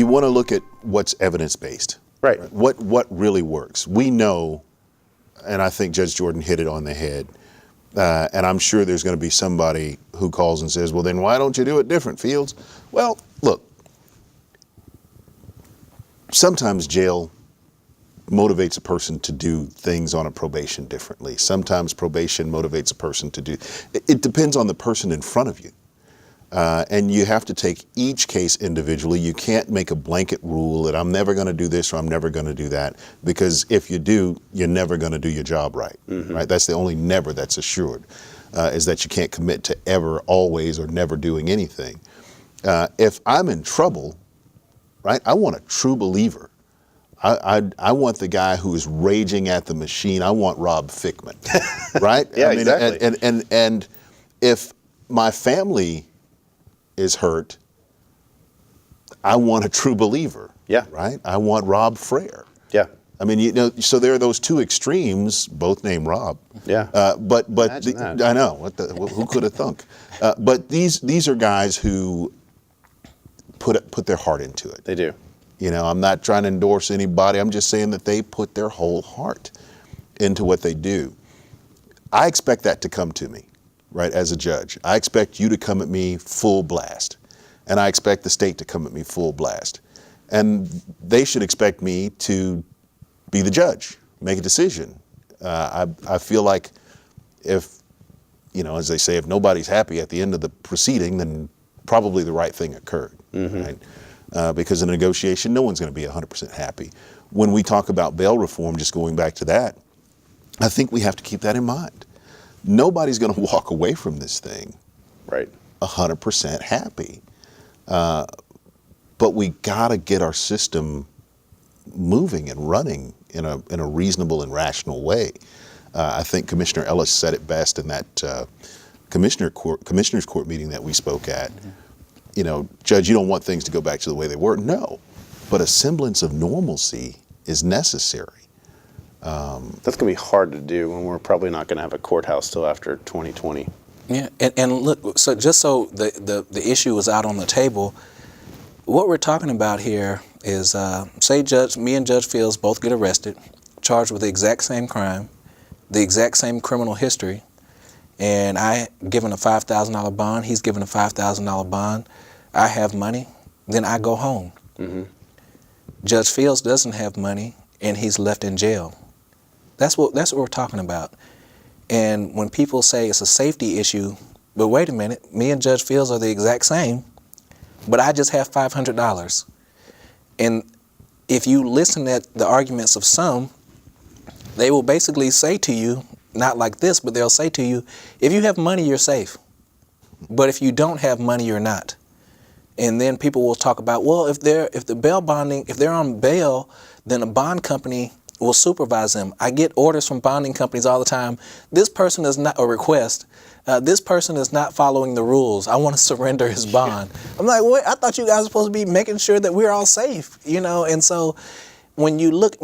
You want to look at what's evidence-based. Right. What really works. We know, and I think Judge Jordan hit it on the head, and I'm sure there's going to be somebody who calls and says, well, then why don't you do it different, Fields? Well, look, sometimes jail motivates a person to do things on a probation differently. Sometimes probation motivates a person to do, it depends on the person in front of you. And you have to take each case individually. You can't make a blanket rule that I'm never going to do this or I'm never going to do that, because if you do, you're never going to do your job right. Right? That's the only never that's assured, is that you can't commit to ever, always, or never doing anything. If I'm in trouble, right, I want a true believer. I want the guy who is raging at the machine. I want Rob Fickman, right? Yeah, I mean, exactly. And if my family is hurt, I want a true believer. Yeah. Right? I want Rob Frere. Yeah. I mean, you know, so there are those two extremes, both named Rob. Yeah. But Imagine that. I know. Who could have thunk? But these are guys who put their heart into it. They do. You know, I'm not trying to endorse anybody. I'm just saying that they put their whole heart into what they do. I expect that to come to me, right, as a judge. I expect you to come at me full blast. And I expect the state to come at me full blast. And they should expect me to be the judge, make a decision. I feel like if, you know, as they say, if nobody's happy at the end of the proceeding, then probably the right thing occurred, right? Because in a negotiation, no one's going to be 100% happy. When we talk about bail reform, just going back to that, I think we have to keep that in mind. Nobody's going to walk away from this thing Right. 100% happy. But we got to get our system moving and running in a reasonable and rational way. I think Commissioner Ellis said it best in that commissioner's court meeting that we spoke at. You know, Judge, you don't want things to go back to the way they were. No, but a semblance of normalcy is necessary. That's going to be hard to do when we're probably not going to have a courthouse till after 2020. Yeah, and look, so just so the issue is out on the table, what we're talking about here is, say me and Judge Fields both get arrested, charged with the exact same crime, the exact same criminal history, and I given a $5,000 bond, he's given a $5,000 bond, I have money, then I go home. Judge Fields doesn't have money, and he's left in jail. That's what we're talking about. And when people say it's a safety issue, but wait a minute, me and Judge Fields are the exact same, but I just have $500. And if you listen at the arguments of some, they will basically say to you, not like this, but they'll say to you, if you have money, you're safe. But if you don't have money, you're not. And then people will talk about, well, if they're on bail, then a bond company will supervise them. I get orders from bonding companies all the time. This person is not a request. This person is not following the rules. I want to surrender his bond. I'm like, what? I thought you guys were supposed to be making sure that we're all safe, you know? And so when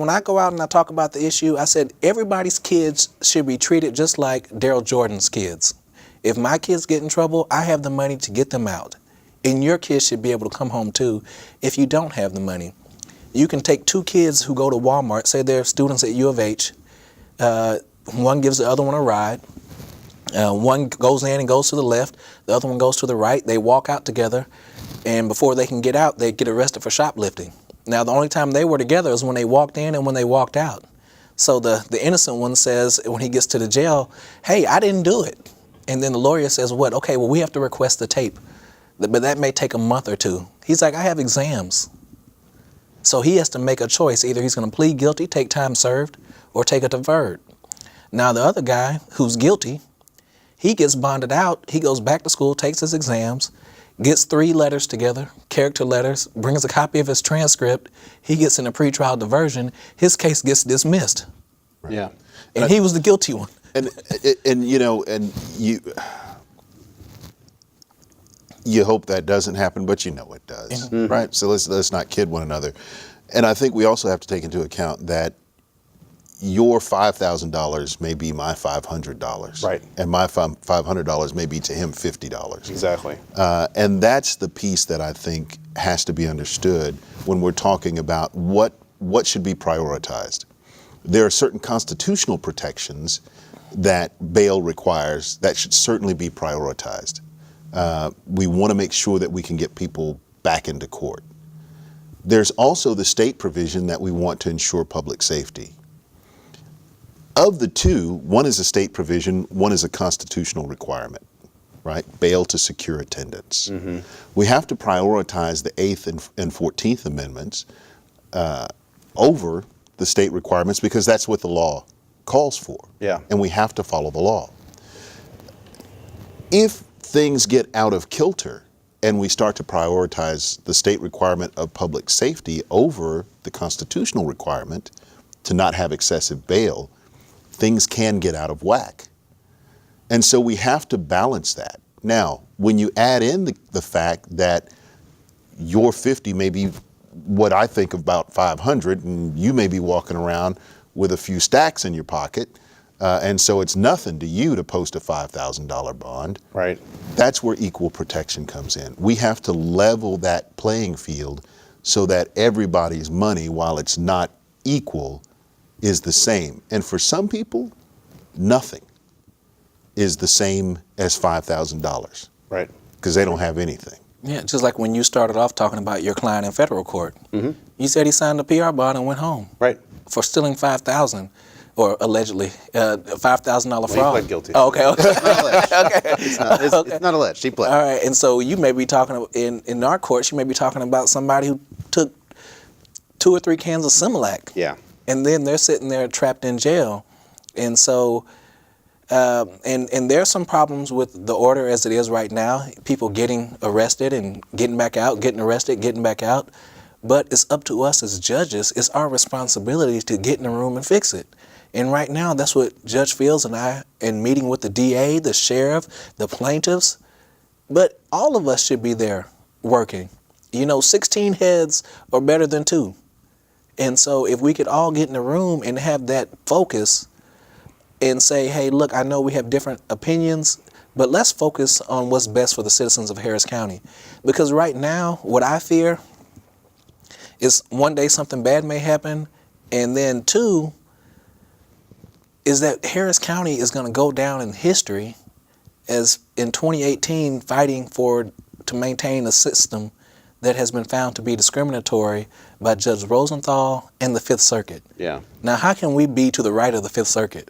I go out and I talk about the issue, I said, everybody's kids should be treated just like Darrell Jordan's kids. If my kids get in trouble, I have the money to get them out. And your kids should be able to come home too if you don't have the money. You can take two kids who go to Walmart, say they're students at U of H, one gives the other one a ride, one goes in and goes to the left, the other one goes to the right, they walk out together, and before they can get out, they get arrested for shoplifting. Now, the only time they were together is when they walked in and when they walked out. So the innocent one says, when he gets to the jail, hey, I didn't do it. And then the lawyer says, what? Okay, well, we have to request the tape, but that may take a month or two. He's like, I have exams. So he has to make a choice. Either he's going to plead guilty, take time served, or take a deferred. Now, the other guy who's guilty, he gets bonded out. He goes back to school, takes his exams, gets 3 letters together, character letters, brings a copy of his transcript. He gets in a pretrial diversion. His case gets dismissed. Right. Yeah. And he was the guilty one. And you know, and you hope that doesn't happen, but you know it does, right? So let's not kid one another. And I think we also have to take into account that your $5,000 may be my $500. Right. And my $500 may be to him $50. Exactly. And that's the piece that I think has to be understood when we're talking about what should be prioritized. There are certain constitutional protections that bail requires that should certainly be prioritized. We want to make sure that we can get people back into court. There's also the state provision that we want to ensure public safety. Of the two, one is a state provision, one is a constitutional requirement, right? Bail to secure attendance. Mm-hmm. We have to prioritize the 8th and 14th Amendments over the state requirements because that's what the law calls for. Yeah. And we have to follow the law. If things get out of kilter and we start to prioritize the state requirement of public safety over the constitutional requirement to not have excessive bail, things can get out of whack. And so we have to balance that. Now, when you add in the fact that your 50 may be what I think about 500, and you may be walking around with a few stacks in your pocket, and so it's nothing to you to post a $5,000 bond. Right. That's where equal protection comes in. We have to level that playing field so that everybody's money, while it's not equal, is the same. And for some people, nothing is the same as $5,000. Right. Because they don't have anything. Yeah, just like when you started off talking about your client in federal court. Mm-hmm. You said he signed a PR bond and went home. Right. For stealing $5,000, or allegedly $5,000 fraud. He pled guilty. Oh, okay. It's not alleged. Okay. It's not alleged. He pled. All right, and so you may be talking in our courts. You may be talking about somebody who took 2 or 3 cans of Similac. Yeah. And then they're sitting there trapped in jail. And so, and there's some problems with the order as it is right now. People getting arrested and getting back out, getting arrested, getting back out. But it's up to us as judges. It's our responsibility to get in the room and fix it. And right now, that's what Judge Fields and I, in meeting with the DA, the sheriff, the plaintiffs, but all of us should be there working. 16 heads are better than 2. And so if we could all get in the room and have that focus and say, hey, look, I know we have different opinions, but let's focus on what's best for the citizens of Harris County. Because right now, what I fear is one day something bad may happen, and then 2 is that Harris County is going to go down in history as in 2018 fighting to maintain a system that has been found to be discriminatory by Judge Rosenthal and the Fifth Circuit. Yeah. Now, how can we be to the right of the Fifth Circuit?